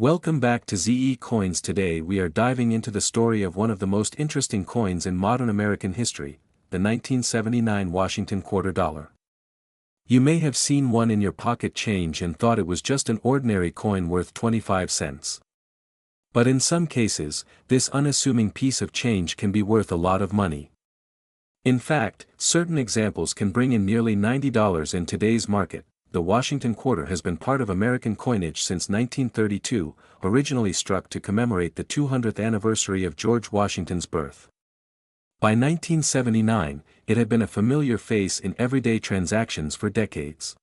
Welcome back to ZE Coins. Today we are diving into the story of one of the most interesting coins in modern American history, the 1979 Washington Quarter Dollar. You may have seen one in your pocket change and thought it was just an ordinary coin worth 25 cents. But in some cases, this unassuming piece of change can be worth a lot of money. In fact, certain examples can bring in nearly $90 in today's market. The Washington Quarter has been part of American coinage since 1932, originally struck to commemorate the 200th anniversary of George Washington's birth. By 1979, it had been a familiar face in everyday transactions for decades.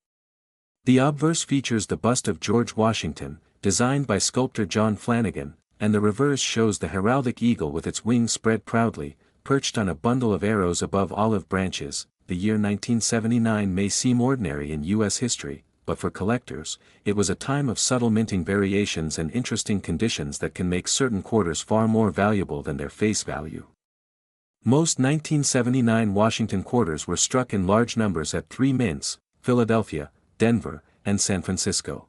The obverse features the bust of George Washington, designed by sculptor John Flanagan, and the reverse shows the heraldic eagle with its wings spread proudly, perched on a bundle of arrows above olive branches. The year 1979 may seem ordinary in U.S. history, but for collectors, it was a time of subtle minting variations and interesting conditions that can make certain quarters far more valuable than their face value. Most 1979 Washington quarters were struck in large numbers at three mints: Philadelphia, Denver, and San Francisco.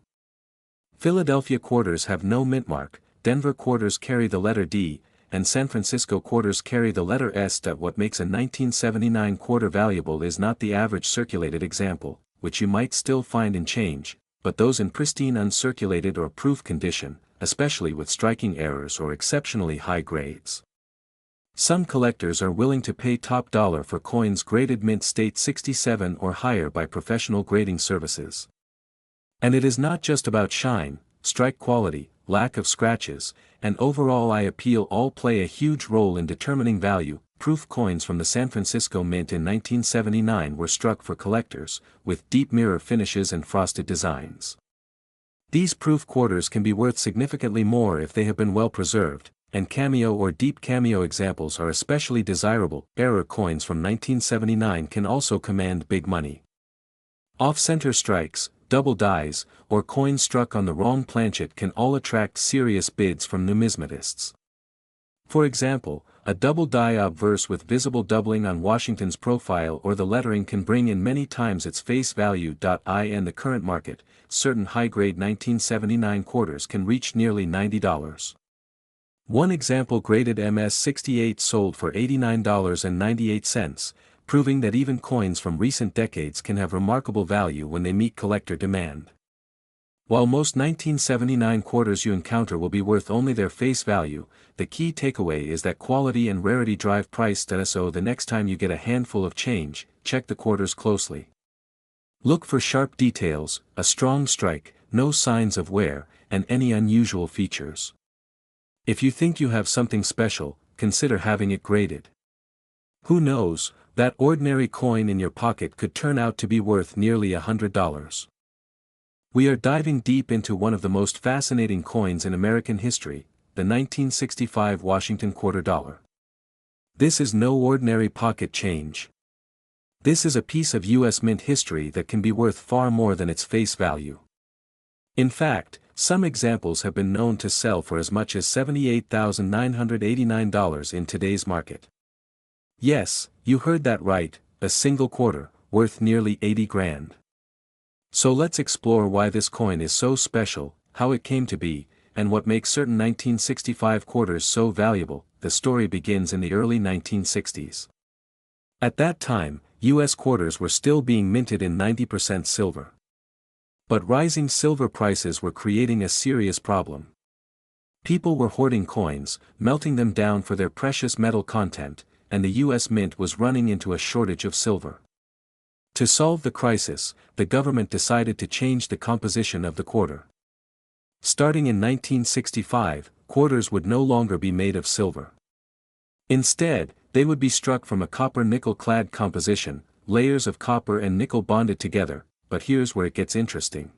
Philadelphia quarters have no mint mark, Denver quarters carry the letter D, and San Francisco quarters carry the letter S. What makes a 1979 quarter valuable is not the average circulated example, which you might still find in change, but those in pristine uncirculated or proof condition, especially with striking errors or exceptionally high grades. Some collectors are willing to pay top dollar for coins graded mint state 67 or higher by professional grading services. And it is not just about shine, strike quality, lack of scratches, and overall eye appeal all play a huge role in determining value. Proof coins from the San Francisco Mint in 1979 were struck for collectors, with deep mirror finishes and frosted designs. These proof quarters can be worth significantly more if they have been well preserved, and cameo or deep cameo examples are especially desirable. Error coins from 1979 can also command big money. Off-center strikes, double dies, or coins struck on the wrong planchet can all attract serious bids from numismatists. For example, a double die obverse with visible doubling on Washington's profile or the lettering can bring in many times its face value. In the current market, certain high-grade 1979 quarters can reach nearly $90. One example graded MS-68 sold for $89.98, proving that even coins from recent decades can have remarkable value when they meet collector demand. While most 1979 quarters you encounter will be worth only their face value, the key takeaway is that quality and rarity drive price. So the next time you get a handful of change, check the quarters closely. Look for sharp details, a strong strike, no signs of wear, and any unusual features. If you think you have something special, consider having it graded. Who knows, that ordinary coin in your pocket could turn out to be worth nearly $100. We are diving deep into one of the most fascinating coins in American history, the 1965 Washington Quarter Dollar. This is no ordinary pocket change. This is a piece of U.S. mint history that can be worth far more than its face value. In fact, some examples have been known to sell for as much as $78,989 in today's market. Yes, you heard that right, a single quarter, worth nearly 80 grand. So let's explore why this coin is so special, how it came to be, and what makes certain 1965 quarters so valuable. The story begins in the early 1960s. At that time, U.S. quarters were still being minted in 90% silver. But rising silver prices were creating a serious problem. People were hoarding coins, melting them down for their precious metal content, and the U.S. Mint was running into a shortage of silver. To solve the crisis, the government decided to change the composition of the quarter. Starting in 1965, quarters would no longer be made of silver. Instead, they would be struck from a copper-nickel-clad composition, layers of copper and nickel bonded together. But here's where it gets interesting.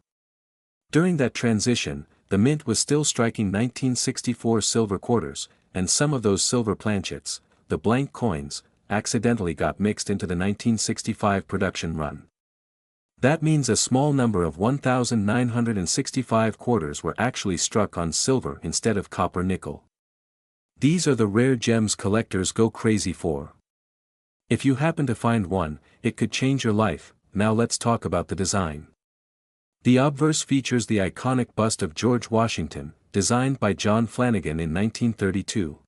During that transition, the mint was still striking 1964 silver quarters, and some of those silver planchets, the blank coins, accidentally got mixed into the 1965 production run. That means a small number of 1,965 quarters were actually struck on silver instead of copper-nickel. These are the rare gems collectors go crazy for. If you happen to find one, it could change your life. Now let's talk about the design. The obverse features the iconic bust of George Washington, designed by John Flanagan in 1932.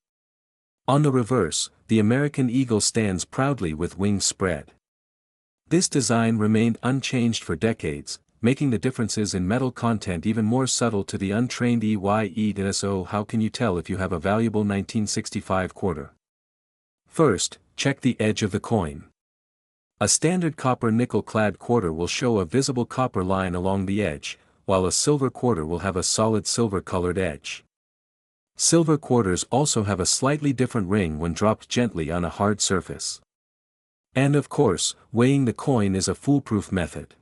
On the reverse, the American eagle stands proudly with wings spread. This design remained unchanged for decades, making the differences in metal content even more subtle to the untrained EYE-so. How can you tell if you have a valuable 1965 quarter? First, check the edge of the coin. A standard copper nickel-clad quarter will show a visible copper line along the edge, while a silver quarter will have a solid silver-colored edge. Silver quarters also have a slightly different ring when dropped gently on a hard surface. And of course, weighing the coin is a foolproof method.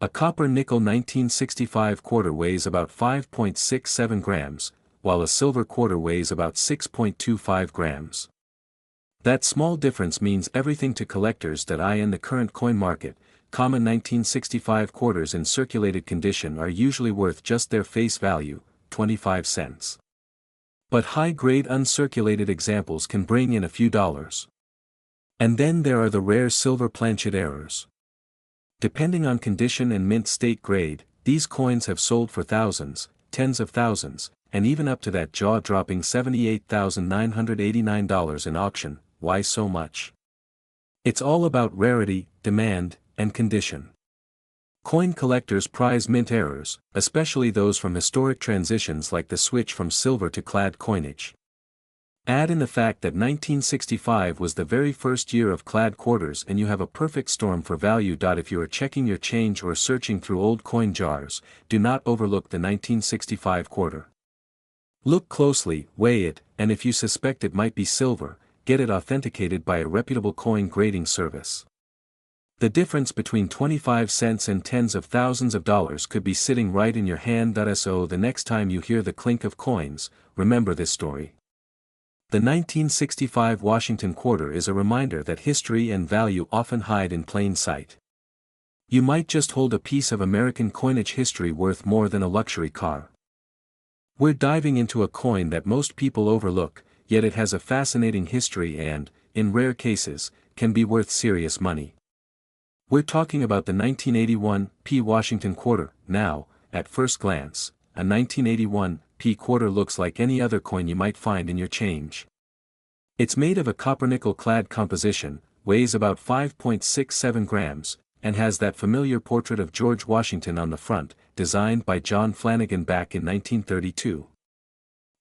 A copper-nickel 1965 quarter weighs about 5.67 grams, while a silver quarter weighs about 6.25 grams. That small difference means everything to collectors that eye in the current coin market. Common 1965 quarters in circulated condition are usually worth just their face value, 25 cents. But high-grade uncirculated examples can bring in a few dollars. And then there are the rare silver planchet errors. Depending on condition and mint state grade, these coins have sold for thousands, tens of thousands, and even up to that jaw-dropping $78,989 in auction. Why so much? It's all about rarity, demand, and condition. Coin collectors prize mint errors, especially those from historic transitions like the switch from silver to clad coinage. Add in the fact that 1965 was the very first year of clad quarters and you have a perfect storm for value. If you are checking your change or searching through old coin jars, do not overlook the 1965 quarter. Look closely, weigh it, and if you suspect it might be silver, get it authenticated by a reputable coin grading service. The difference between 25 cents and tens of thousands of dollars could be sitting right in your hand. So the next time you hear the clink of coins, remember this story. The 1965 Washington quarter is a reminder that history and value often hide in plain sight. You might just hold a piece of American coinage history worth more than a luxury car. We're diving into a coin that most people overlook, yet it has a fascinating history and, in rare cases, can be worth serious money. We're talking about the 1981 P Washington quarter. Now, at first glance, a 1981 P quarter looks like any other coin you might find in your change. It's made of a copper-nickel clad composition, weighs about 5.67 grams, and has that familiar portrait of George Washington on the front, designed by John Flanagan back in 1932.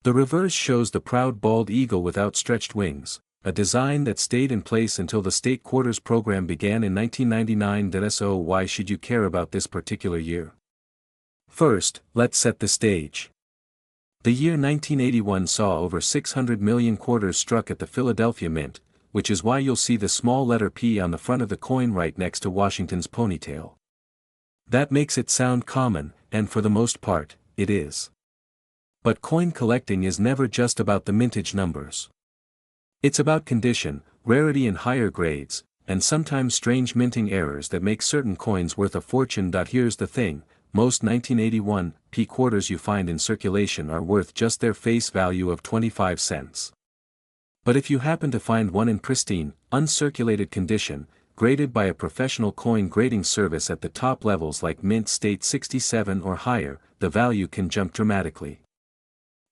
The reverse shows the proud bald eagle with outstretched wings, a design that stayed in place until the state quarters program began in 1999. So why should you care about this particular year? First, let's set the stage. The year 1981 saw over 600 million quarters struck at the Philadelphia Mint, which is why you'll see the small letter P on the front of the coin right next to Washington's ponytail. That makes it sound common, and for the most part, it is. But coin collecting is never just about the mintage numbers. It's about condition, rarity in higher grades, and sometimes strange minting errors that make certain coins worth a fortune. Here's the thing, most 1981 P quarters you find in circulation are worth just their face value of 25 cents. But if you happen to find one in pristine, uncirculated condition, graded by a professional coin grading service at the top levels like Mint State 67 or higher, the value can jump dramatically.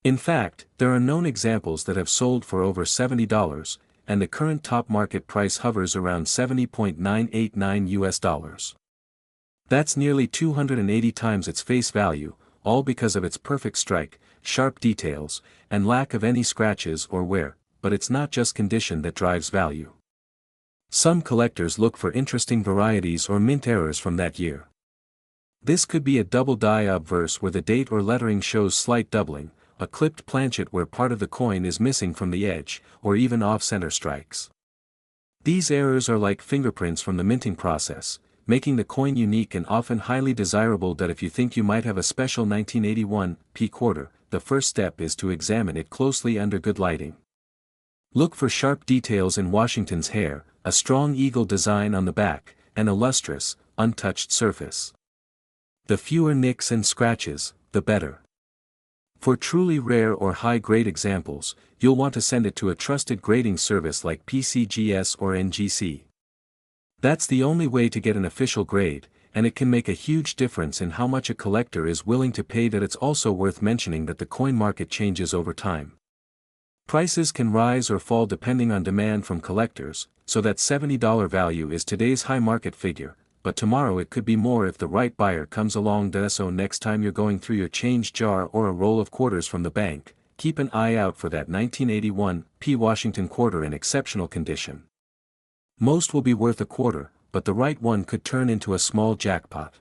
In fact, there are known examples that have sold for over $70, and the current top market price hovers around $70.989. That's nearly 280 times its face value, all because of its perfect strike, sharp details, and lack of any scratches or wear. But it's not just condition that drives value. Some collectors look for interesting varieties or mint errors from that year. This could be a double die obverse where the date or lettering shows slight doubling, a clipped planchet where part of the coin is missing from the edge, or even off-center strikes. These errors are like fingerprints from the minting process, making the coin unique and often highly desirable. If you think you might have a special 1981 P quarter, the first step is to examine it closely under good lighting. Look for sharp details in Washington's hair, a strong eagle design on the back, and a lustrous, untouched surface. The fewer nicks and scratches, the better. For truly rare or high-grade examples, you'll want to send it to a trusted grading service like PCGS or NGC. That's the only way to get an official grade, and it can make a huge difference in how much a collector is willing to pay. That it's also worth mentioning that the coin market changes over time. Prices can rise or fall depending on demand from collectors, so that $70 value is today's high market figure, but tomorrow it could be more if the right buyer comes along. So next time you're going through your change jar or a roll of quarters from the bank, keep an eye out for that 1981 P Washington quarter in exceptional condition. Most will be worth a quarter, but the right one could turn into a small jackpot.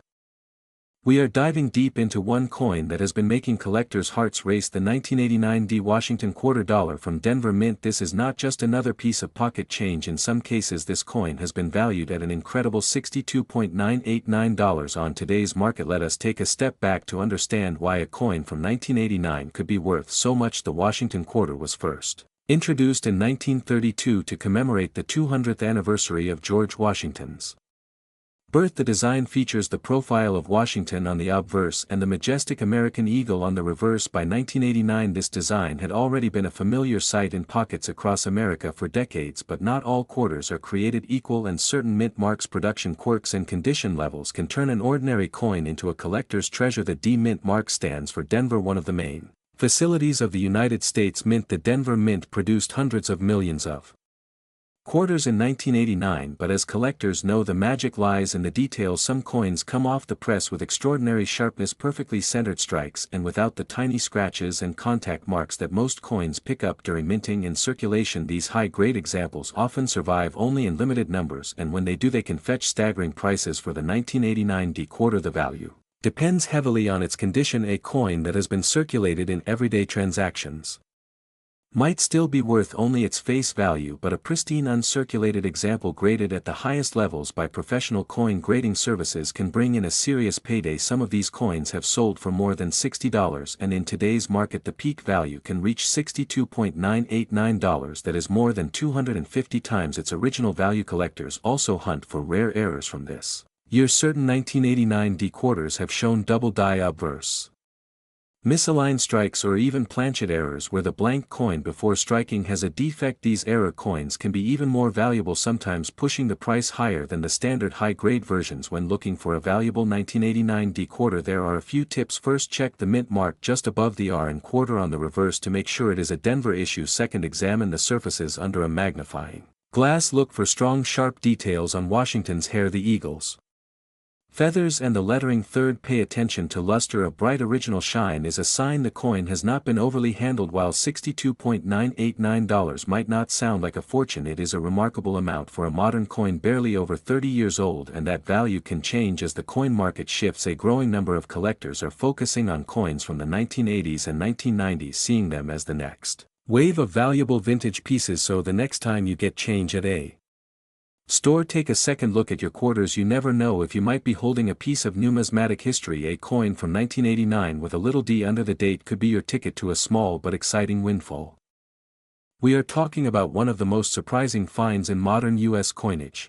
We are diving deep into one coin that has been making collectors' hearts race: the 1989 D Washington quarter dollar from Denver Mint. This is not just another piece of pocket change. In some cases this coin has been valued at an incredible $62.989 on today's market. Let us take a step back to understand why a coin from 1989 could be worth so much. The Washington quarter was first introduced in 1932 to commemorate the 200th anniversary of George Washington's birth. The design features the profile of Washington on the obverse and the majestic American eagle on the reverse. By 1989 this design had already been a familiar sight in pockets across America for decades, but not all quarters are created equal, and certain mint marks' production quirks and condition levels can turn an ordinary coin into a collector's treasure. The D Mint mark stands for Denver, one of the main facilities of the United States Mint. The Denver Mint produced hundreds of millions of quarters in 1989, but as collectors know, the magic lies in the details. Some coins come off the press with extraordinary sharpness, perfectly centered strikes, and without the tiny scratches and contact marks that most coins pick up during minting and circulation. These high-grade examples often survive only in limited numbers, and when they do they can fetch staggering prices. For the 1989 D quarter, the value depends heavily on its condition. A coin that has been circulated in everyday transactions might still be worth only its face value, but a pristine uncirculated example graded at the highest levels by professional coin grading services can bring in a serious payday. Some of these coins have sold for more than $60, and in today's market the peak value can reach $62.989. That is more than 250 times its original value. Collectors also hunt for rare errors from this year. Certain 1989 D quarters have shown double die obverse, misaligned strikes, or even planchet errors where the blank coin before striking has a defect. These error coins can be even more valuable, sometimes pushing the price higher than the standard high-grade versions. When looking for a valuable 1989 D quarter, there are a few tips. First, check the mint mark just above the R and quarter on the reverse to make sure it is a Denver issue. Second, examine the surfaces under a magnifying glass. Look for strong, sharp details on Washington's hair, the eagle's feathers, and the lettering. Third, pay attention to luster. A bright original shine is a sign the coin has not been overly handled. While $62.989 might not sound like a fortune, it is a remarkable amount for a modern coin barely over 30 years old, and that value can change as the coin market shifts. A growing number of collectors are focusing on coins from the 1980s and 1990s, seeing them as the next wave of valuable vintage pieces. So the next time you get change at a store, take a second look at your quarters. You never know if you might be holding a piece of numismatic history. A coin from 1989 with a little d under the date could be your ticket to a small but exciting windfall. We are talking about one of the most surprising finds in modern U.S. coinage.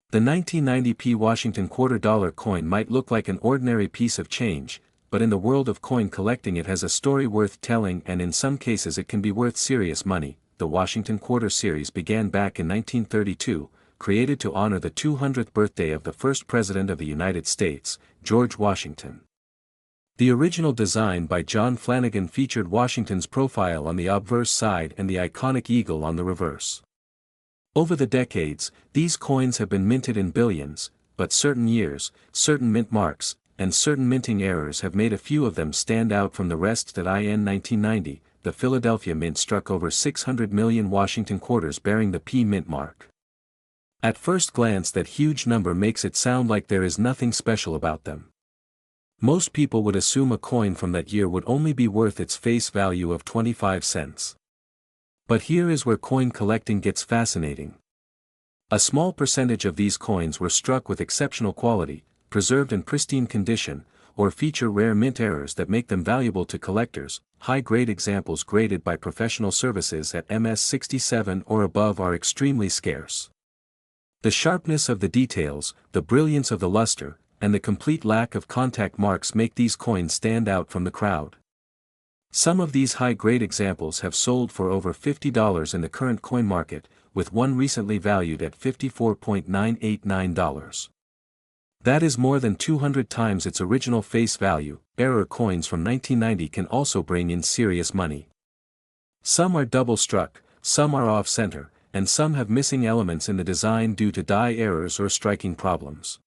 The 1990 P Washington quarter dollar coin might look like an ordinary piece of change, but in the world of coin collecting it has a story worth telling, and in some cases it can be worth serious money. The Washington quarter series began back in 1932, created to honor the 200th birthday of the first President of the United States, George Washington. The original design by John Flanagan featured Washington's profile on the obverse side and the iconic eagle on the reverse. Over the decades, these coins have been minted in billions, but certain years, certain mint marks, and certain minting errors have made a few of them stand out from the rest. In 1990, the Philadelphia Mint struck over 600 million Washington quarters bearing the P mint mark. At first glance, that huge number makes it sound like there is nothing special about them. Most people would assume a coin from that year would only be worth its face value of 25 cents. But here is where coin collecting gets fascinating. A small percentage of these coins were struck with exceptional quality, preserved in pristine condition, or feature rare mint errors that make them valuable to collectors. High-grade examples graded by professional services at MS67 or above are extremely scarce. The sharpness of the details, the brilliance of the luster, and the complete lack of contact marks make these coins stand out from the crowd. Some of these high-grade examples have sold for over $50 in the current coin market, with one recently valued at $54.989. That is more than 200 times its original face value. Error coins from 1990 can also bring in serious money. Some are double struck, some are off-center, and some have missing elements in the design due to die errors or striking problems.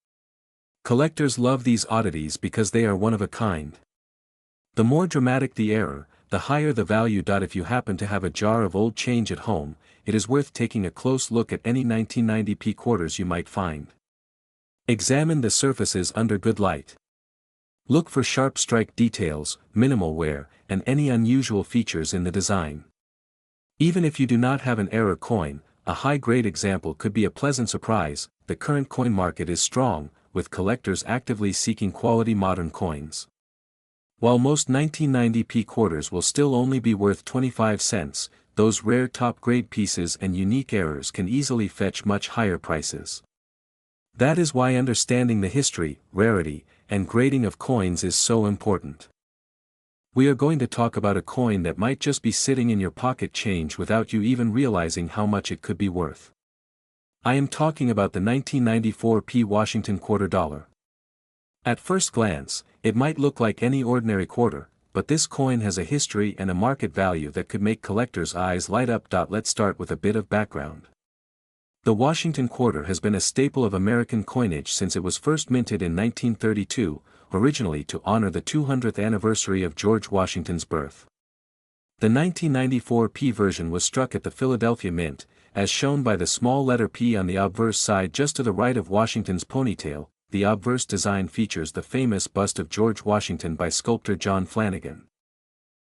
Collectors love these oddities because they are one of a kind. The more dramatic the error, the higher the value. If you happen to have a jar of old change at home, it is worth taking a close look at any 1990p quarters you might find. Examine the surfaces under good light. Look for sharp strike details, minimal wear, and any unusual features in the design. Even if you do not have an error coin, a high-grade example could be a pleasant surprise. The current coin market is strong, with collectors actively seeking quality modern coins. While most 1990p quarters will still only be worth 25 cents, those rare top-grade pieces and unique errors can easily fetch much higher prices. That is why understanding the history, rarity, and grading of coins is so important. We are going to talk about a coin that might just be sitting in your pocket change without you even realizing how much it could be worth. I am talking about the 1994p Washington quarter dollar. At first glance, it might look like any ordinary quarter, but this coin has a history and a market value that could make collectors' eyes light up. Let's start with a bit of background. The Washington quarter has been a staple of American coinage since it was first minted in 1932, originally to honor the 200th anniversary of George Washington's birth. The 1994p version was struck at the Philadelphia Mint, as shown by the small letter P on the obverse side just to the right of Washington's ponytail. The obverse design features the famous bust of George Washington by sculptor John Flanagan.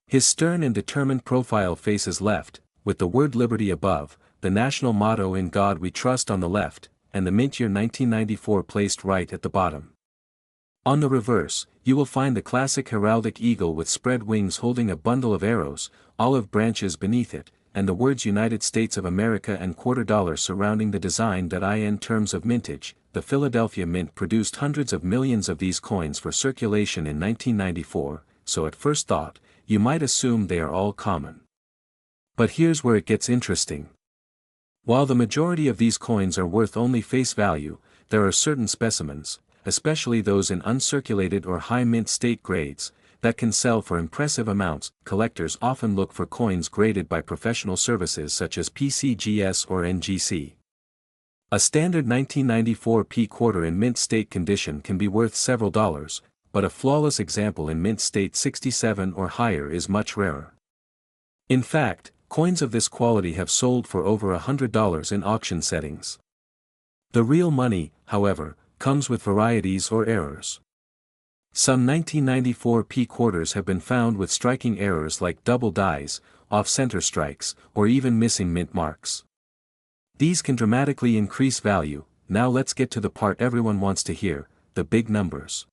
His stern and determined profile faces left, with the word Liberty above, the national motto "In God We Trust" on the left, and the mint year 1994 placed right at the bottom. On the reverse, you will find the classic heraldic eagle with spread wings holding a bundle of arrows, olive branches beneath it, and the words United States of America and quarter dollar surrounding the design. In terms of mintage, the Philadelphia Mint produced hundreds of millions of these coins for circulation in 1994, so at first thought, you might assume they are all common. But here's where it gets interesting. While the majority of these coins are worth only face value, there are certain specimens, especially those in uncirculated or high mint state grades, that can sell for impressive amounts. Collectors often look for coins graded by professional services such as PCGS or NGC. A standard 1994p quarter in mint state condition can be worth several dollars, but a flawless example in mint state 67 or higher is much rarer. In fact, coins of this quality have sold for over $100 in auction settings. The real money, however, comes with varieties or errors. Some 1994p quarters have been found with striking errors like double dies, off-center strikes, or even missing mint marks. These can dramatically increase value. Now let's get to the part everyone wants to hear, the big numbers.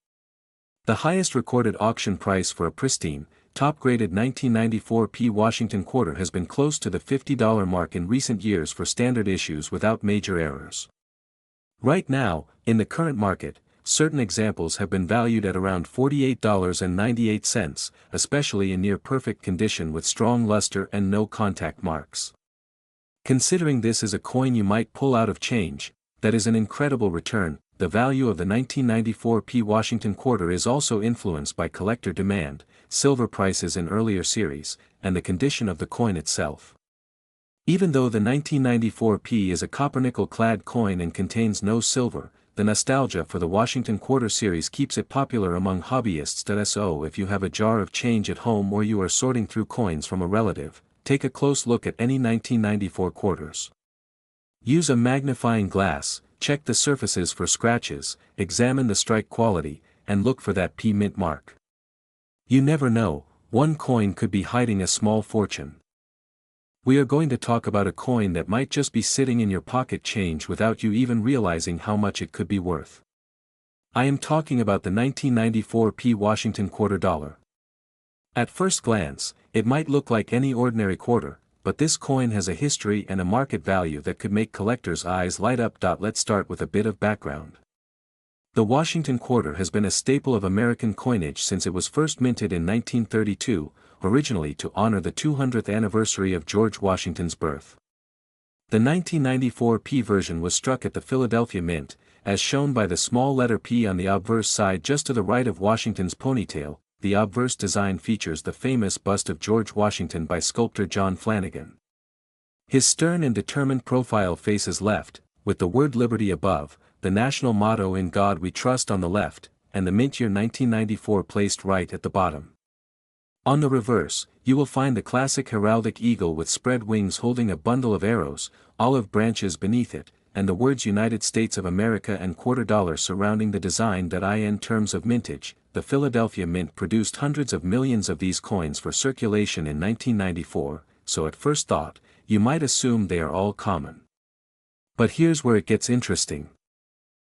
The highest recorded auction price for a pristine, top-graded 1994p Washington quarter has been close to the $50 mark in recent years for standard issues without major errors. Right now, in the current market, certain examples have been valued at around $48.98, especially in near-perfect condition with strong luster and no contact marks. Considering this is a coin you might pull out of change, that is an incredible return. The value of the 1994p Washington quarter is also influenced by collector demand, silver prices in earlier series, and the condition of the coin itself. Even though the 1994p is a copper-nickel-clad coin and contains no silver, the nostalgia for the Washington quarter series keeps it popular among hobbyists. So if you have a jar of change at home or you are sorting through coins from a relative, take a close look at any 1994 quarters. Use a magnifying glass, check the surfaces for scratches, examine the strike quality, and look for that P mint mark. You never know, one coin could be hiding a small fortune. We are going to talk about a coin that might just be sitting in your pocket change without you even realizing how much it could be worth. I am talking about the 1994p Washington quarter dollar. At first glance, it might look like any ordinary quarter, but this coin has a history and a market value that could make collectors' eyes light up. Let's start with a bit of background. The Washington quarter has been a staple of American coinage since it was first minted in 1932, originally to honor the 200th anniversary of George Washington's birth. The 1994 P version was struck at the Philadelphia Mint, as shown by the small letter P on the obverse side just to the right of Washington's ponytail. The obverse design features the famous bust of George Washington by sculptor John Flanagan. His stern and determined profile faces left, with the word Liberty above, the national motto In God We Trust on the left, and the mint year 1994 placed right at the bottom. On the reverse, you will find the classic heraldic eagle with spread wings holding a bundle of arrows, olive branches beneath it, and the words United States of America and quarter dollar surrounding the design. In terms of mintage, the Philadelphia Mint produced hundreds of millions of these coins for circulation in 1994, so at first thought, you might assume they are all common. But here's where it gets interesting.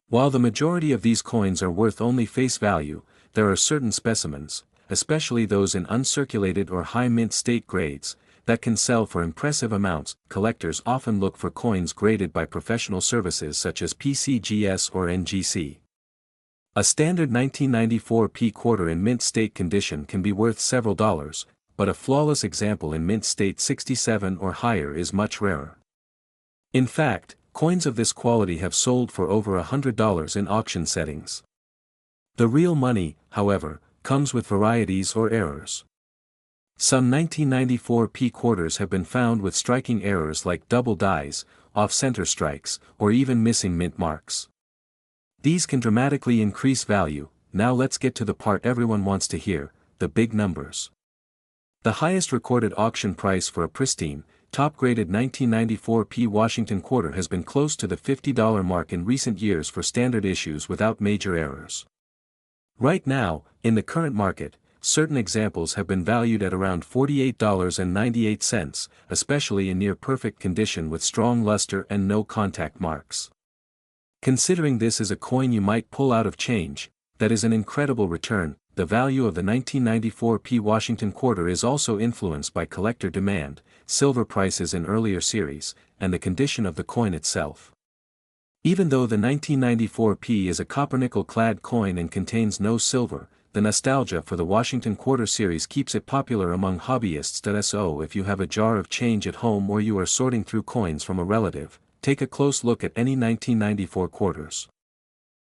While the majority of these coins are worth only face value, there are certain specimens, especially those in uncirculated or high mint state grades, that can sell for impressive amounts. Collectors often look for coins graded by professional services such as PCGS or NGC. A standard 1994 P quarter in mint state condition can be worth several dollars, but a flawless example in mint state 67 or higher is much rarer. In fact, coins of this quality have sold for over $100 in auction settings. The real money, however, comes with varieties or errors. Some 1994 P quarters have been found with striking errors like double dies, off-center strikes, or even missing mint marks. These can dramatically increase value. Now let's get to the part everyone wants to hear, the big numbers. The highest recorded auction price for a pristine, top-graded 1994 P Washington quarter has been close to the $50 mark in recent years for standard issues without major errors. Right now, in the current market, certain examples have been valued at around $48.98, especially in near-perfect condition with strong luster and no contact marks. Considering this is a coin you might pull out of change, that is an incredible return. The value of the 1994 P Washington quarter is also influenced by collector demand, silver prices in earlier series, and the condition of the coin itself. Even though the 1994 P is a copper-nickel-clad coin and contains no silver, the nostalgia for the Washington Quarter series keeps it popular among hobbyists. So if you have a jar of change at home or you are sorting through coins from a relative, take a close look at any 1994 quarters.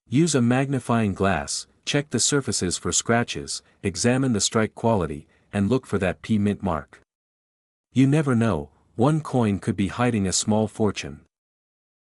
Use a magnifying glass, check the surfaces for scratches, examine the strike quality, and look for that P mint mark. You never know, one coin could be hiding a small fortune.